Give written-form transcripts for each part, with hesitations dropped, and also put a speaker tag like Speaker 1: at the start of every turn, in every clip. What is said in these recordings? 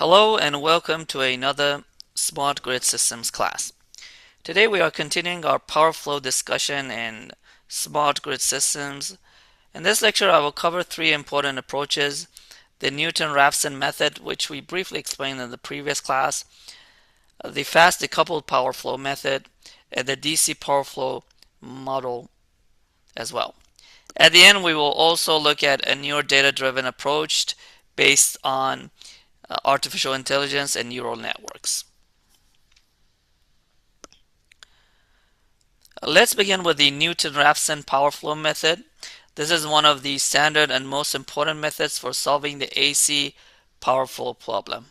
Speaker 1: Hello and welcome to another Smart Grid Systems class. Today we are continuing our power flow discussion in Smart Grid Systems. In this lecture I will cover three important approaches: the Newton-Raphson method, which we briefly explained in the previous class, the fast decoupled power flow method, and the DC power flow model as well. At the end we will also look at a newer data-driven approach based on artificial intelligence and neural networks. Let's begin with the Newton-Raphson power flow method. This is one of the standard and most important methods for solving the AC power flow problem.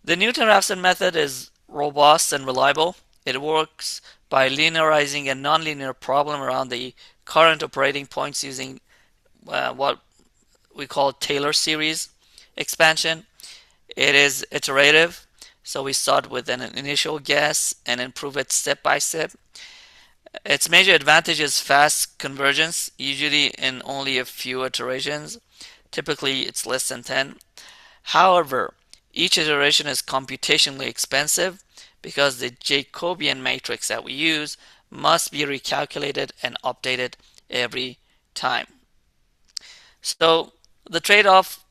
Speaker 1: The Newton-Raphson method is robust and reliable. It works by linearizing a nonlinear problem around the current operating points using what we call Taylor series expansion. It is iterative, so we start with an initial guess and improve it step by step. Its major advantage is fast convergence, usually in only a few iterations. Typically, it's less than 10. However, each iteration is computationally expensive because the Jacobian matrix that we use must be recalculated and updated every time. So the trade-off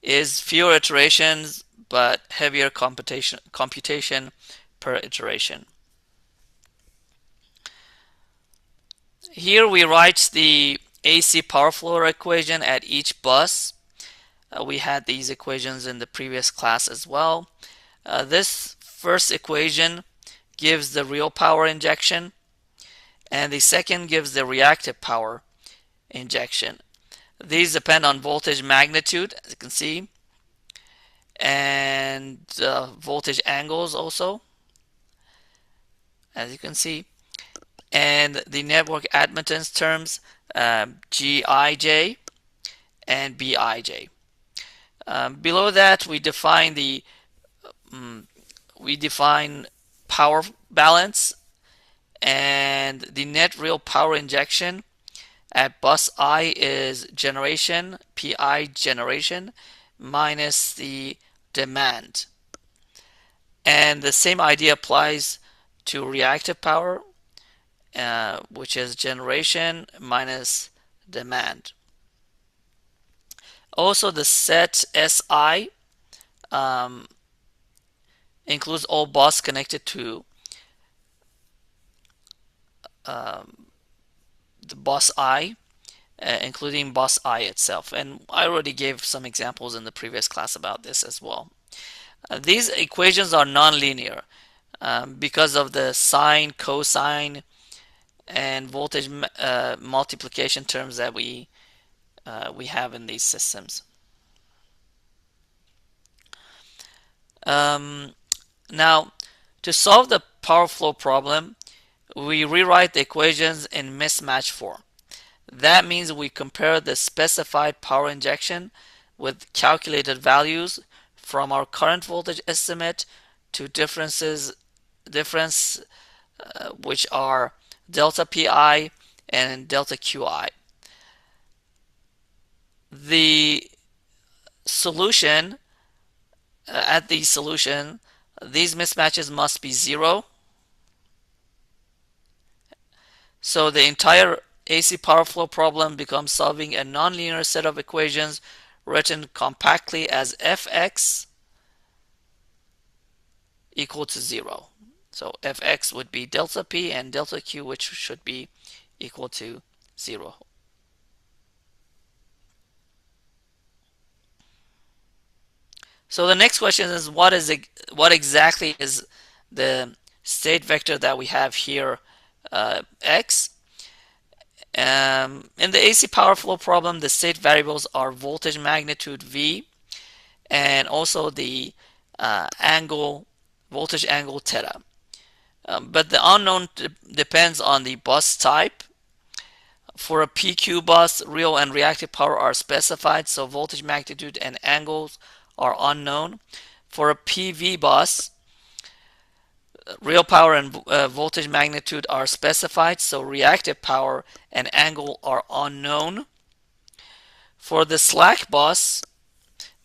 Speaker 1: is fewer iterations but heavier computation per iteration. Here we write the AC power flow equation at each bus. We had these equations in the previous class as well. This first equation gives the real power injection, and the second gives the reactive power injection. These depend on voltage magnitude, as you can see, and voltage angles also, as you can see, and the network admittance terms, Gij and Bij. Below that, we define power balance, and the net real power injection at bus I is generation, Pi generation, minus the demand. And the same idea applies to reactive power, which is generation minus demand. Also, the set Si includes all bus connected to the bus I, including bus I itself. And I already gave some examples in the previous class about this as well. These equations are nonlinear because of the sine, cosine, and voltage multiplication terms that we have in these systems. Now, to solve the power flow problem, we rewrite the equations in mismatch form. That means we compare the specified power injection with calculated values from our current voltage estimate to difference which are delta Pi and delta Qi. The solution, these mismatches must be zero. So the entire AC power flow problem becomes solving a nonlinear set of equations written compactly as Fx equal to 0. So Fx would be delta P and delta Q, which should be equal to 0. So the next question is what exactly is the state vector that we have here, x? In the AC power flow problem, the state variables are voltage magnitude V and also the voltage angle theta. But the unknown depends on the bus type. For a PQ bus, real and reactive power are specified, so voltage magnitude and angles are unknown. For a PV bus, real power and voltage magnitude are specified, so reactive power and angle are unknown. For the slack bus,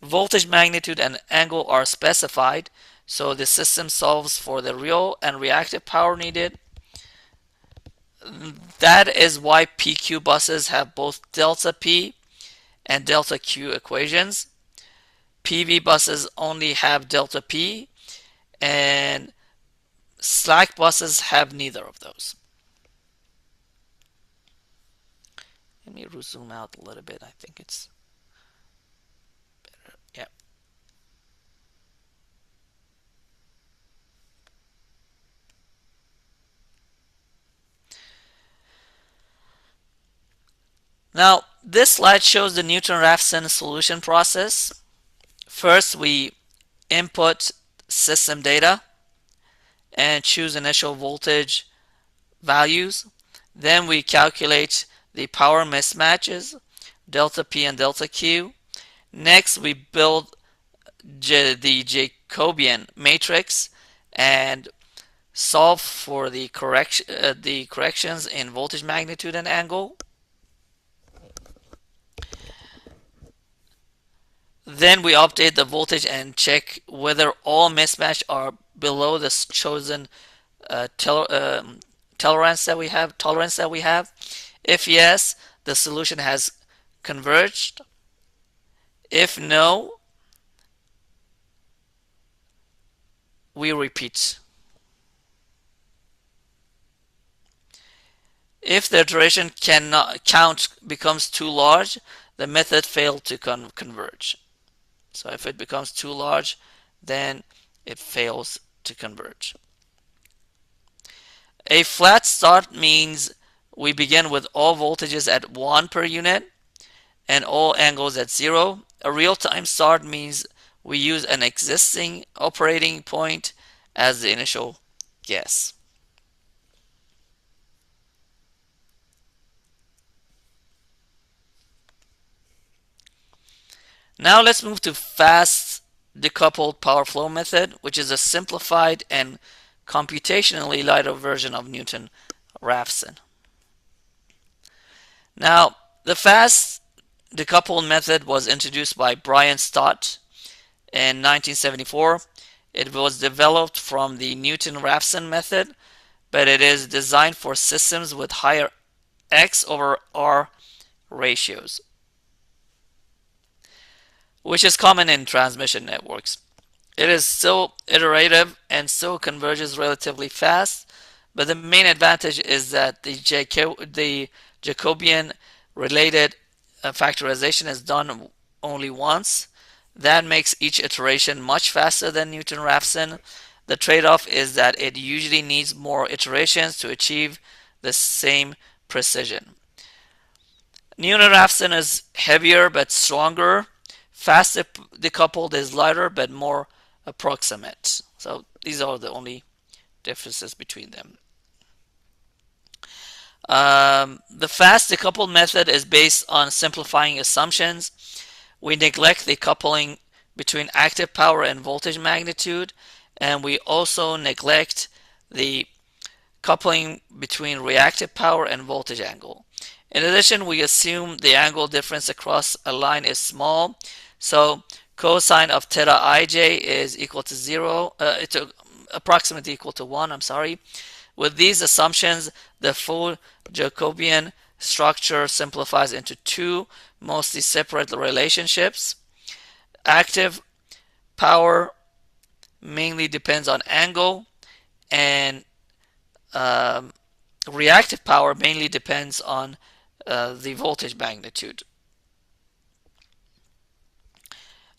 Speaker 1: voltage magnitude and angle are specified, so the system solves for the real and reactive power needed. That is why PQ buses have both delta P and delta Q equations. PV buses only have delta P, and slack buses have neither of those. Let me zoom out a little bit. I think it's better. Yeah. Now, this slide shows the Newton-Raphson solution process. First, we input system data and choose initial voltage values. Then we calculate the power mismatches, delta P and delta Q. Next, we build the Jacobian matrix and solve for the corrections in voltage magnitude and angle. Then we update the voltage and check whether all mismatch are below the chosen tolerance that we have. If yes, the solution has converged. If no, we repeat. If the iteration count becomes too large, the method failed to converge. So if it becomes too large, then it fails to converge. A flat start means we begin with all voltages at 1 per unit and all angles at 0. A real-time start means we use an existing operating point as the initial guess. Now let's move to fast decoupled power flow method, which is a simplified and computationally lighter version of Newton-Raphson. Now, the fast decoupled method was introduced by Brian Stott in 1974. It was developed from the Newton-Raphson method, but it is designed for systems with higher X over R ratios, which is common in transmission networks. It is still iterative and still converges relatively fast, but the main advantage is that the Jacobian related factorization is done only once. That makes each iteration much faster than Newton-Raphson. The trade-off is that it usually needs more iterations to achieve the same precision. Newton-Raphson is heavier but stronger. Fast decoupled is lighter but more approximate. So these are the only differences between them. The fast decoupled method is based on simplifying assumptions. We neglect the coupling between active power and voltage magnitude, and we also neglect the coupling between reactive power and voltage angle. In addition, we assume the angle difference across a line is small, so cosine of theta ij is equal to 0, it's approximately equal to 1, I'm sorry. With these assumptions, the full Jacobian structure simplifies into two mostly separate relationships. Active power mainly depends on angle, and reactive power mainly depends on the voltage magnitude.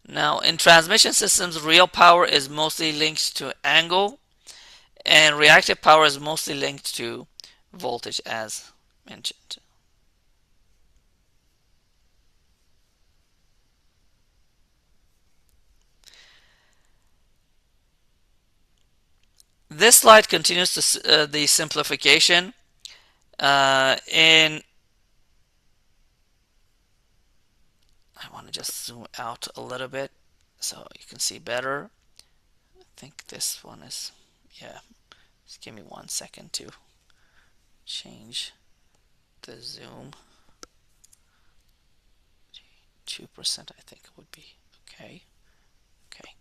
Speaker 1: Now, in transmission systems, real power is mostly linked to angle, and reactive power is mostly linked to voltage, as mentioned. This slide continues the simplification. I want to just zoom out a little bit so you can see better. I think this one is, yeah. Just give me 1 second to change the zoom. 2%, I think would be okay. Okay.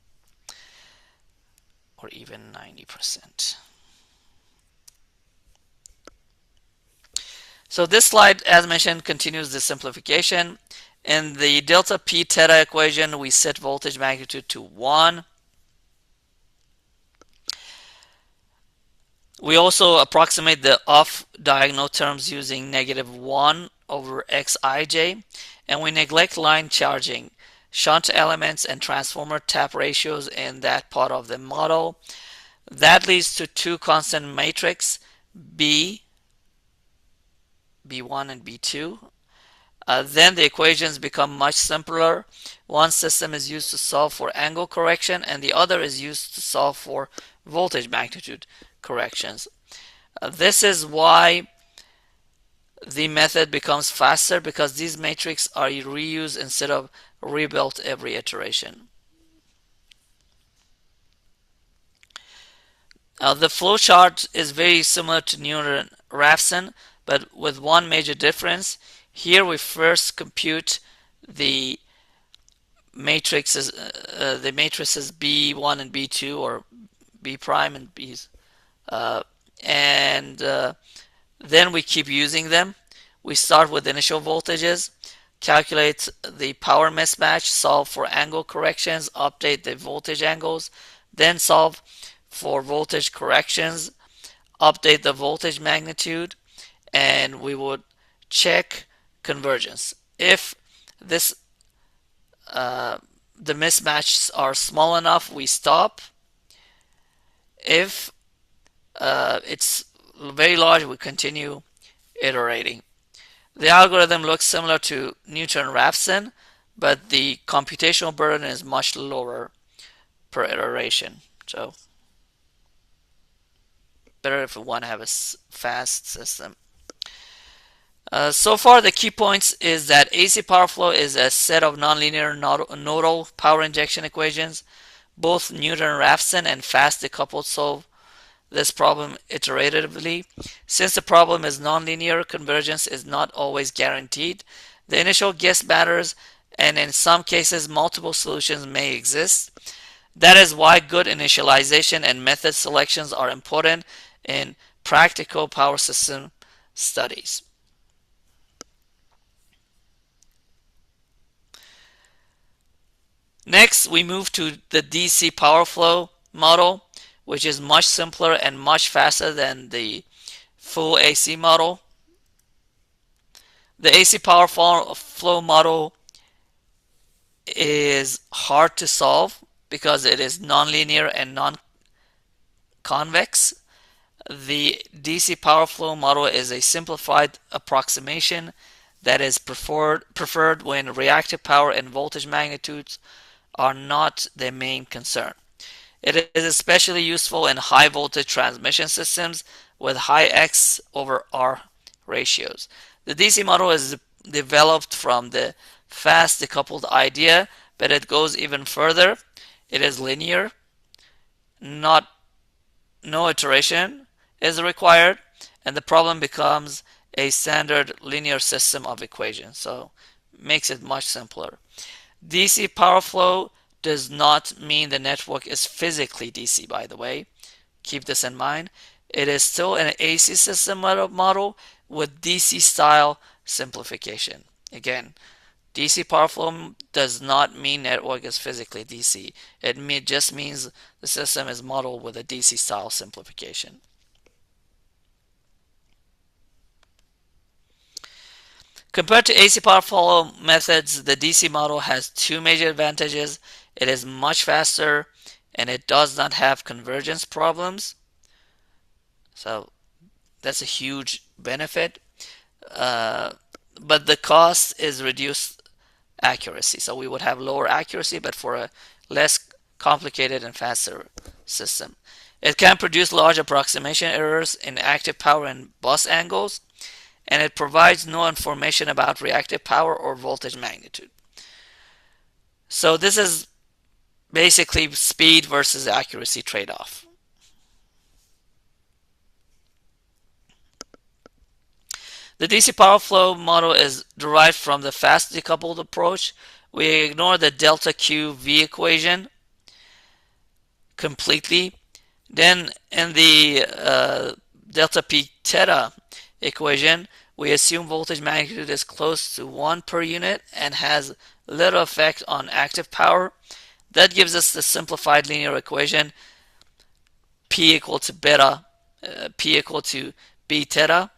Speaker 1: Or even 90%. So this slide, as mentioned, continues the simplification. In the delta P theta equation, we set voltage magnitude to 1. We also approximate the off-diagonal terms using -1 over xij, and we neglect line charging, shunt elements, and transformer tap ratios in that part of the model. That leads to two constant matrix, B, B1 and B2. Then the equations become much simpler. One system is used to solve for angle correction, and the other is used to solve for voltage magnitude corrections. This is why the method becomes faster, because these matrices are reused instead of rebuilt every iteration. The flowchart is very similar to Newton-Raphson, but with one major difference. Here we first compute the matrices B1 and B2, or B prime and B's, and then we keep using them. We start with initial voltages, calculate the power mismatch, solve for angle corrections, update the voltage angles, then solve for voltage corrections, update the voltage magnitude, and we would check convergence. If this the mismatches are small enough, we stop. If it's very large, we continue iterating. The algorithm looks similar to Newton-Raphson, but the computational burden is much lower per iteration. So better if we want to have a fast system. So far, the key points is that AC power flow is a set of nonlinear nodal power injection equations. Both Newton-Raphson and fast decoupled solve this problem iteratively. Since the problem is nonlinear, convergence is not always guaranteed. The initial guess matters, and in some cases, multiple solutions may exist. That is why good initialization and method selections are important in practical power system studies. Next, we move to the DC power flow model, which is much simpler and much faster than the full AC model. The AC power flow model is hard to solve because it is nonlinear and non-convex. The DC power flow model is a simplified approximation that is preferred when reactive power and voltage magnitudes are not the main concern. It is especially useful in high voltage transmission systems with high X over R ratios. The DC model is developed from the fast decoupled idea, but it goes even further. It is linear, no iteration is required, and the problem becomes a standard linear system of equations, so makes it much simpler. DC power flow does not mean the network is physically DC, by the way. Keep this in mind. It is still an AC system model with DC style simplification. Again, DC power flow does not mean network is physically DC. It just means the system is modeled with a DC style simplification. Compared to AC power flow methods, the DC model has two major advantages. It is much faster and it does not have convergence problems. So that's a huge benefit. But the cost is reduced accuracy. So we would have lower accuracy, but for a less complicated and faster system. It can produce large approximation errors in active power and bus angles, and it provides no information about reactive power or voltage magnitude. So this is basically speed versus accuracy trade-off. The DC power flow model is derived from the fast decoupled approach, we ignore the delta QV equation completely. Then in the delta P theta equation, we assume voltage magnitude is close to 1 per unit and has little effect on active power. That gives us the simplified linear equation P equal to beta, P equal to B theta.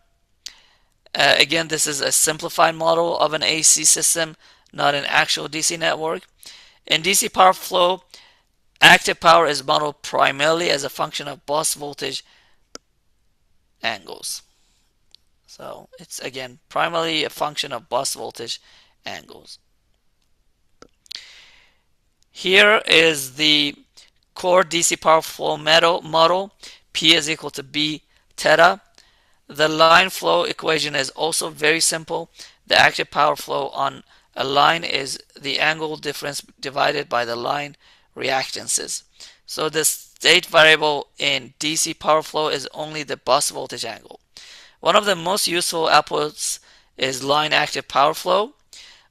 Speaker 1: Again, this is a simplified model of an AC system, not an actual DC network. In DC power flow, active power is modeled primarily as a function of bus voltage angles. So it's again primarily a function of bus voltage angles. Here is the core DC power flow model. P is equal to B theta. The line flow equation is also very simple. The active power flow on a line is the angle difference divided by the line reactances. So the state variable in DC power flow is only the bus voltage angle. One of the most useful outputs is line active power flow.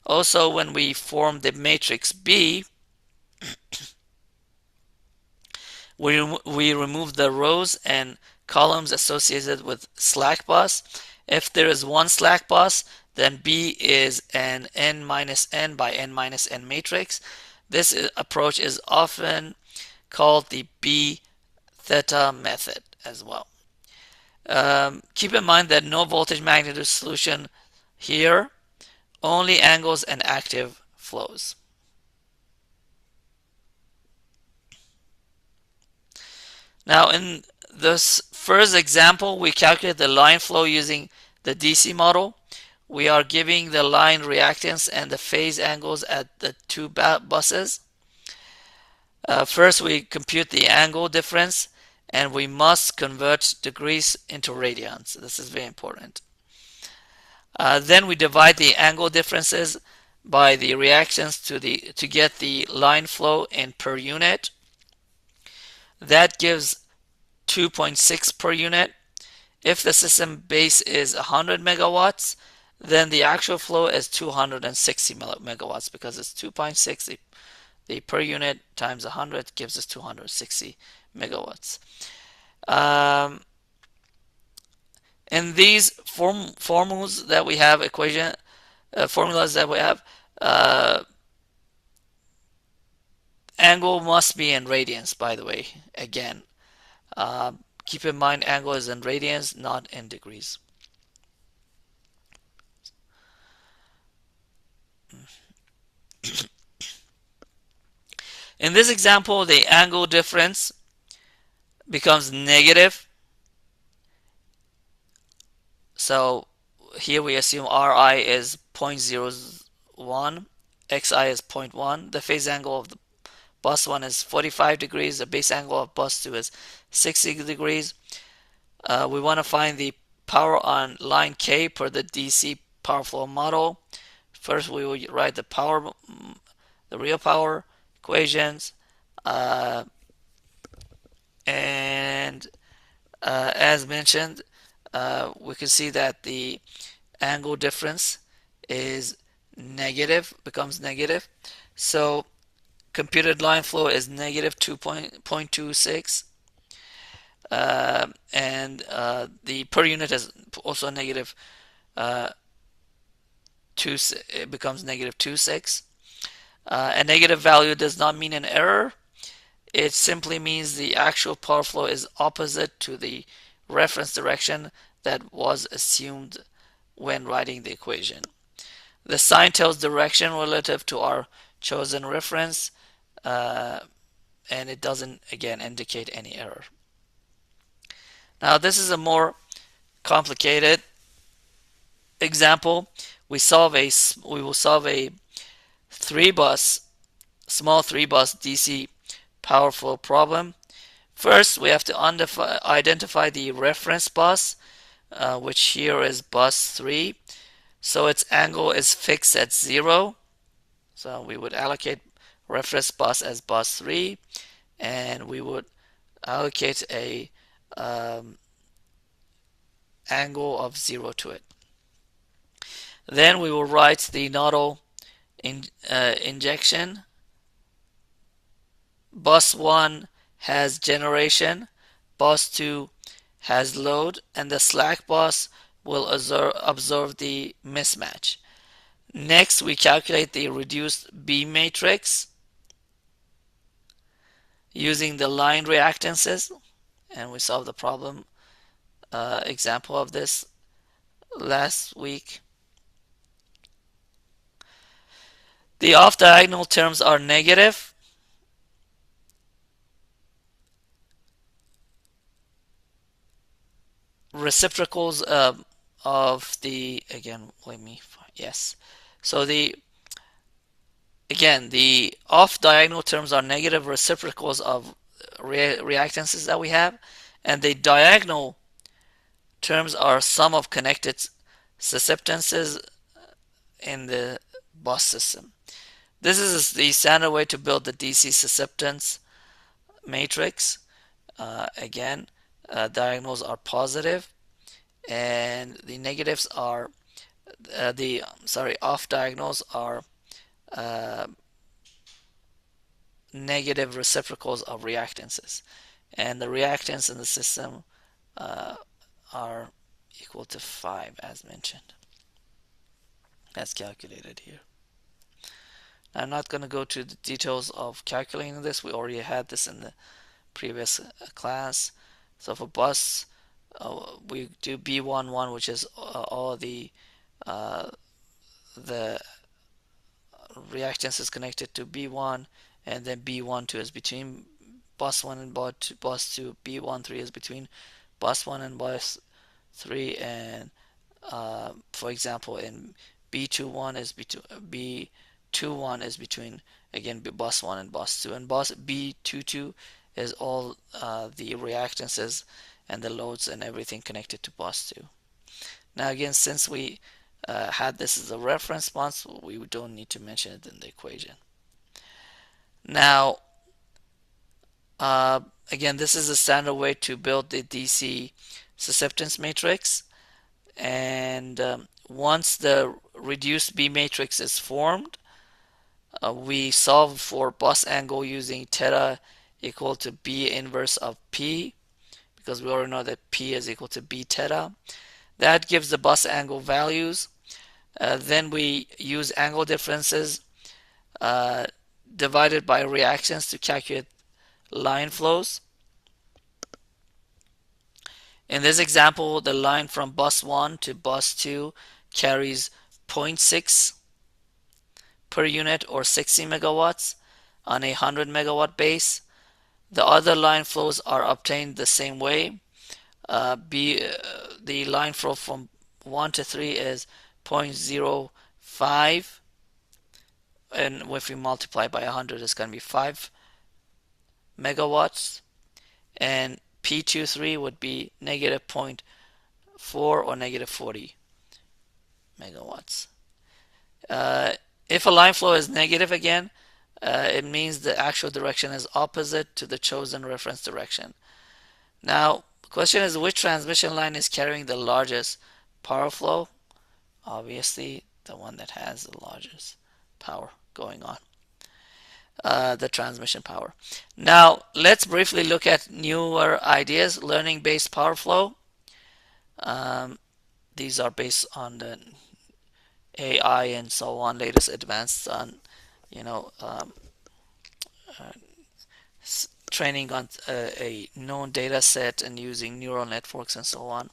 Speaker 1: Also, when we form the matrix B, we remove the rows and columns associated with slack bus. If there is one slack bus, then B is an n minus n by n minus n matrix. This approach is often called the B theta method as well. Keep in mind that no voltage magnitude solution here, only angles and active flows. Now in this first example, we calculate the line flow using the DC model. We are giving the line reactance and the phase angles at the two buses. First, we compute the angle difference, and we must convert degrees into radians. This is very important. Then we divide the angle differences by the reactions to get the line flow in per unit. That gives 2.6 per unit. If the system base is 100 megawatts, then the actual flow is 260 megawatts because it's 2.6. The per unit times 100 gives us 260 megawatts. In these formulas that we have, formulas that we have, angle must be in radians, by the way. Again, keep in mind angle is in radians, not in degrees. In this example, the angle difference becomes negative. So here we assume Ri is 0.01, Xi is 0.1. The phase angle of the bus 1 is 45 degrees. The base angle of bus 2 is 60 degrees. We want to find the power on line K per the DC power flow model. First, we will write the real power equations, and as mentioned, we can see that the angle difference is negative, becomes negative. So computed line flow is negative 2.26, and the per unit is also negative. It becomes negative 2.6. A negative value does not mean an error. It simply means the actual power flow is opposite to the reference direction that was assumed when writing the equation. The sign tells direction relative to our chosen reference, and it doesn't, again, indicate any error. Now, this is a more complicated example. We will solve a small three bus DC power flow problem. First, we have to identify the reference bus, which here is bus 3. So its angle is fixed at 0. So we would allocate reference bus as bus 3, and we would allocate a angle of 0 to it. Then we will write the nodal injection. Bus 1 has generation, bus 2 has load, and the slack bus will observe the mismatch. Next, we calculate the reduced B matrix using the line reactances, and we solved the problem example of this last week. The off-diagonal terms are negative. Reciprocals of the, again, yes. So the off-diagonal terms are negative reciprocals of reactances that we have, and the diagonal terms are sum of connected susceptances in the bus system. This is the standard way to build the DC susceptance matrix. Diagonals are positive, and the negatives are off diagonals are negative reciprocals of reactances, and the reactance in the system are equal to 5 as mentioned. That's calculated here. I'm not going to go to the details of calculating this. We already had this in the previous class. So for bus, we do B11, which is all the reactance is connected to B1, and then B12 is between bus 1 and bus 2. B13 is between bus 1 and bus 3, and for example, in B21 is between again bus 1 and bus 2, and bus B22 is all the reactances and the loads and everything connected to bus 2. Now again, since we had this as a reference bus, we don't need to mention it in the equation. Now again, this is a standard way to build the DC susceptance matrix, and once the reduced B matrix is formed, we solve for bus angle using theta equal to B inverse of P, because we already know that P is equal to B theta. That gives the bus angle values. Then we use angle differences divided by reactions to calculate line flows. In this example, the line from bus 1 to bus 2 carries 0.6 per unit, or 60 megawatts on a 100 megawatt base. The other line flows are obtained the same way. The line flow from 1 to 3 is 0.05, and if we multiply by 100, it's going to be 5 megawatts, and P23 would be negative 0.4 or negative 40 megawatts. If a line flow is negative again, it means the actual direction is opposite to the chosen reference direction. Now, the question is, which transmission line is carrying the largest power flow? Obviously, the one that has the largest power going on, the transmission power. Now, let's briefly look at newer ideas, learning-based power flow. These are based on the AI and so on, latest advanced on, training on a known data set and using neural networks and so on.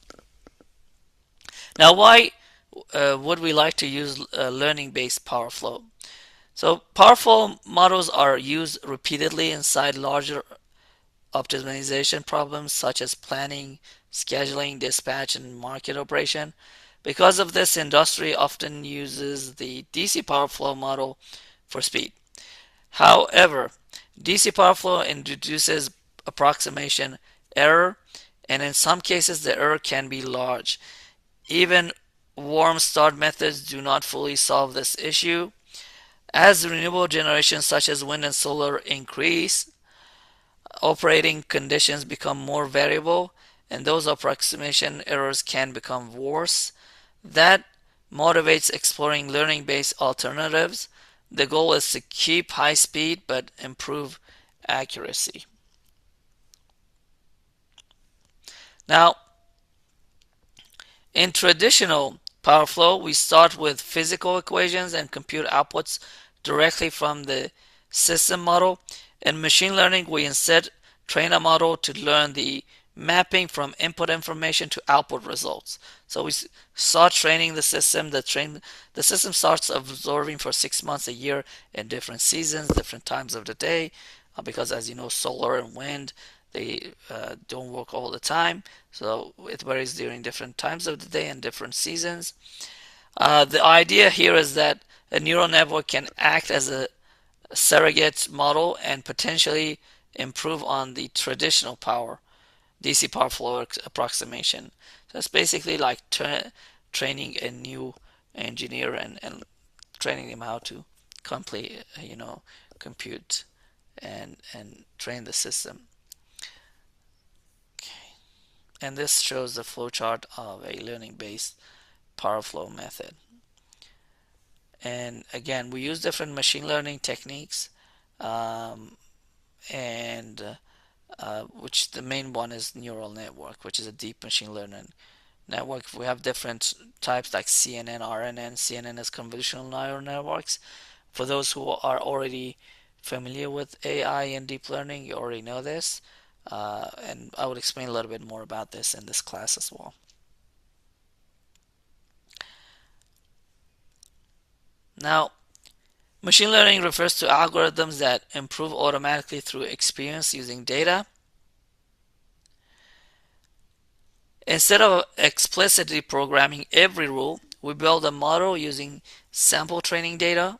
Speaker 1: Now, why would we like to use learning-based power flow? So power flow models are used repeatedly inside larger optimization problems such as planning, scheduling, dispatch, and market operation. Because of this, industry often uses the DC power flow model for speed. However, DC power flow introduces approximation error, and in some cases the error can be large. Even warm start methods do not fully solve this issue. As renewable generation such as wind and solar increase, operating conditions become more variable, and those approximation errors can become worse. That motivates exploring learning-based alternatives The goal is to keep high speed but improve accuracy. Now, in traditional PowerFlow, we start with physical equations and compute outputs directly from the system model. In machine learning, we instead train a model to learn the mapping from input information to output results. So we start training the system. The system starts absorbing for 6 months a year in different seasons, different times of the day, because as you know, solar and wind, they don't work all the time. So it varies during different times of the day and different seasons. The idea here is that a neural network can act as a surrogate model and potentially improve on the traditional DC power flow approximation. So it's basically like training a new engineer and training him how to complete, compute and train the system. Okay. And this shows the flowchart of a learning-based power flow method. And again, we use different machine learning techniques, and which the main one is neural network, which is a deep machine learning network. We have different types like CNN, RNN. CNN is convolutional neural networks. For those who are already familiar with AI and deep learning, you already know this. And I would explain a little bit more about this in this class as well. Now, machine learning refers to algorithms that improve automatically through experience using data. Instead of explicitly programming every rule, we build a model using sample training data.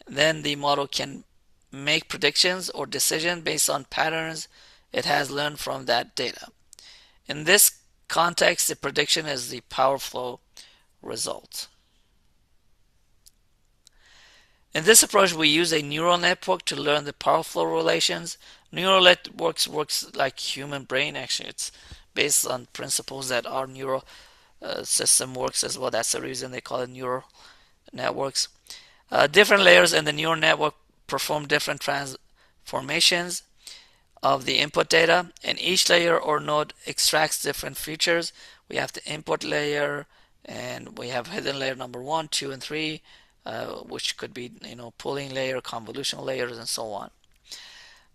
Speaker 1: Then the model can make predictions or decisions based on patterns it has learned from that data. In this context, the prediction is the power flow result. In this approach, we use a neural network to learn the power flow relations. Neural networks works like human brain. Actually, it's based on principles that our neural system works as well. That's the reason they call it neural networks. Different layers in the neural network perform different transformations of the input data, and each layer or node extracts different features. We have the input layer, and we have hidden layer number 1, 2, and 3, which could be pooling layer, convolutional layers, and so on.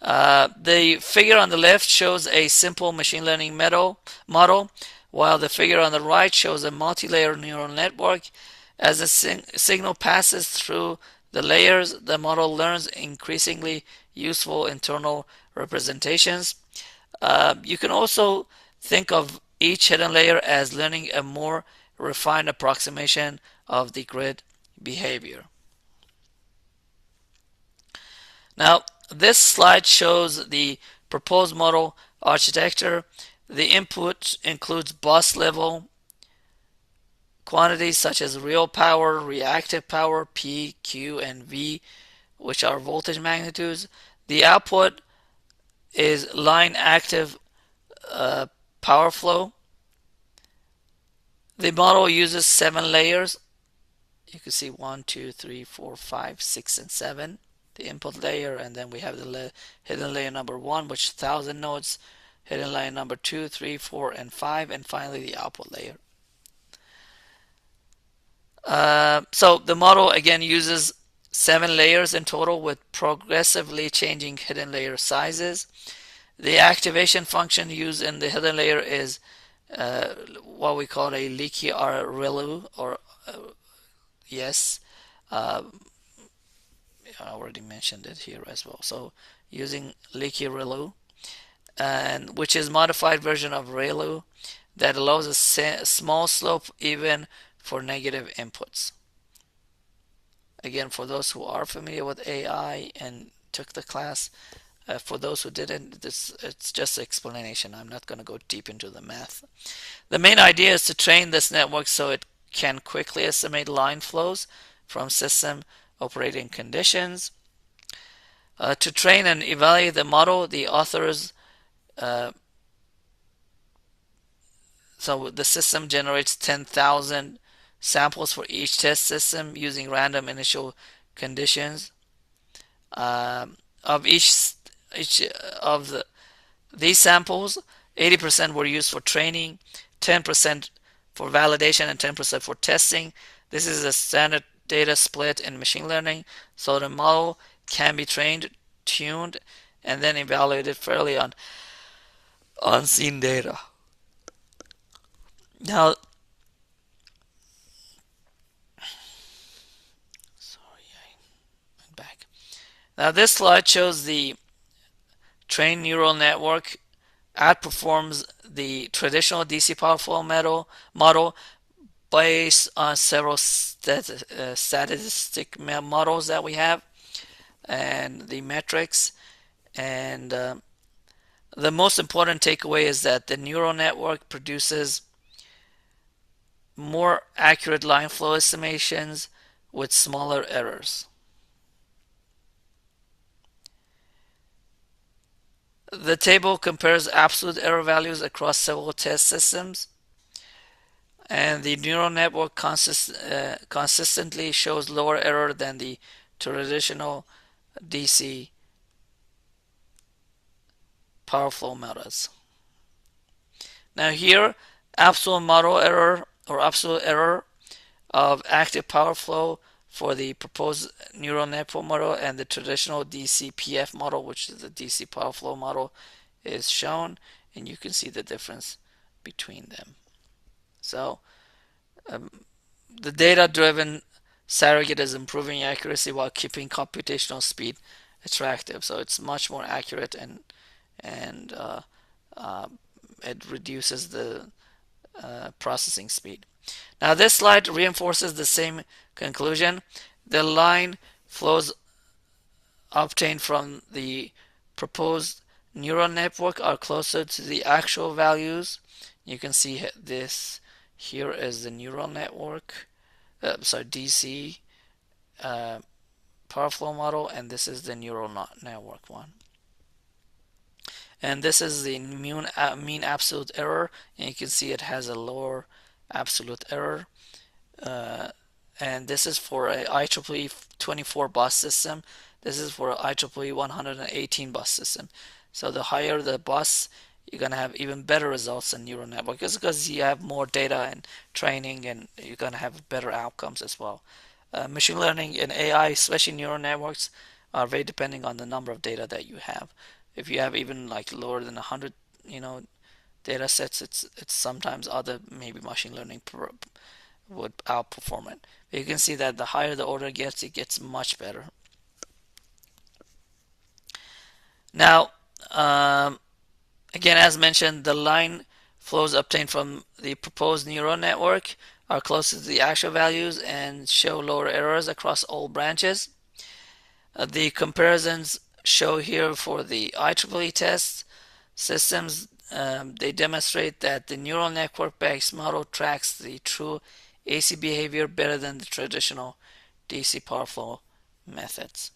Speaker 1: The figure on the left shows a simple machine learning model, while the figure on the right shows a multi-layer neural network. As the signal passes through the layers, the model learns increasingly useful internal representations. You can also think of each hidden layer as learning a more refined approximation of the grid behavior. Now, this slide shows the proposed model architecture. The input includes bus level quantities such as real power, reactive power, P, Q, and V, which are voltage magnitudes. The output is line active power flow. The model uses 7 layers. You can see 1, 2, 3, 4, 5, 6, and 7. The input layer, and then we have the hidden layer number 1, which 1,000 nodes, hidden layer number 2, 3, 4, and 5, and finally the output layer. So the model again uses 7 layers in total with progressively changing hidden layer sizes. The activation function used in the hidden layer is what we call a leaky ReLU, or yes, I already mentioned it here as well. So using leaky ReLU, and which is modified version of ReLU that allows a small slope even for negative inputs. Again, for those who are familiar with AI and took the class, for those who didn't, it's just an explanation. I'm not going to go deep into the math. The main idea is to train this network so it can quickly estimate line flows from system operating conditions. To train and evaluate the model, the authors so the system generates 10,000 samples for each test system using random initial conditions. Of each of these samples, 80% were used for training, 10% for validation, and 10% for testing. This is a standard data split in machine learning, so the model can be trained, tuned, and then evaluated fairly on unseen data. Now, sorry, I went back. Now this slide shows the trained neural network outperforms the traditional DC power flow model based on several statistic models that we have and the metrics. And the most important takeaway is that the neural network produces more accurate line flow estimations with smaller errors. The table compares absolute error values across several test systems, and the neural network consistently shows lower error than the traditional DC power flow models. Now here, absolute model error or absolute error of active power flow for the proposed neural network model and the traditional DCPF model, which is the DC power flow model, is shown, and you can see the difference between them. So the data-driven surrogate is improving accuracy while keeping computational speed attractive. So it's much more accurate, and it reduces the processing speed. Now this slide reinforces the same conclusion. The line flows obtained from the proposed neural network are closer to the actual values. You can see this here is the neural network, DC power flow model, and this is the neural network one. And this is the mean absolute error, and you can see it has a lower absolute error. And this is for a IEEE 24 bus system. This is for IEEE 118 bus system. So the higher the bus, you're going to have even better results in neural network, because you have more data and training, and you're going to have better outcomes as well. Machine learning and AI, especially neural networks, are very depending on the number of data that you have. If you have even like lower than 100, data sets, it's sometimes other maybe machine learning would outperform it. But you can see that the higher the order gets, it gets much better. Now, again, as mentioned, the line flows obtained from the proposed neural network are closer to the actual values and show lower errors across all branches. The comparisons show here for the IEEE test systems, they demonstrate that the neural network-based model tracks the true AC behavior better than the traditional DC power flow methods.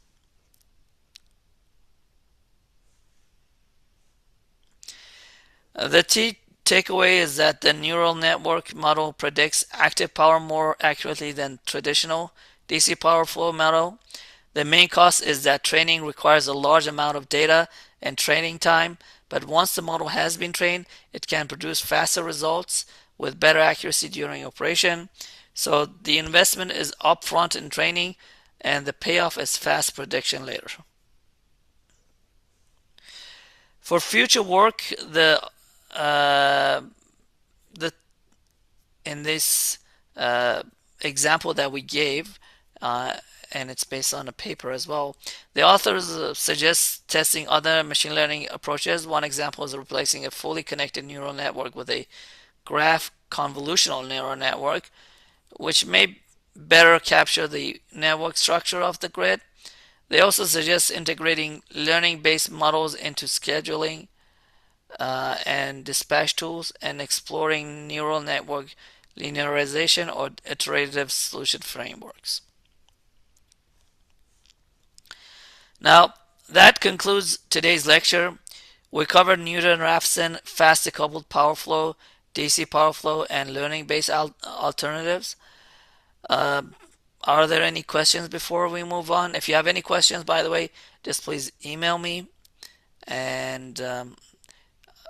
Speaker 1: The key takeaway is that the neural network model predicts active power more accurately than traditional DC power flow model. The main cost is that training requires a large amount of data and training time, but once the model has been trained, it can produce faster results with better accuracy during operation. So the investment is upfront in training, and the payoff is fast prediction later. For future work, in this example that we gave, and it's based on a paper as well, the authors suggest testing other machine learning approaches. One example is replacing a fully connected neural network with a graph convolutional neural network, which may better capture the network structure of the grid. They also suggest integrating learning-based models into scheduling and dispatch tools, and exploring neural network linearization or iterative solution frameworks. Now, that concludes today's lecture. We covered Newton-Raphson fast decoupled power flow, DC power flow, and learning-based alternatives. Are there any questions before we move on? If you have any questions, by the way, just please email me, and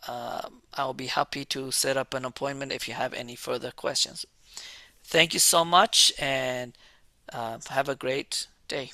Speaker 1: I'll be happy to set up an appointment if you have any further questions. Thank you so much, and have a great day.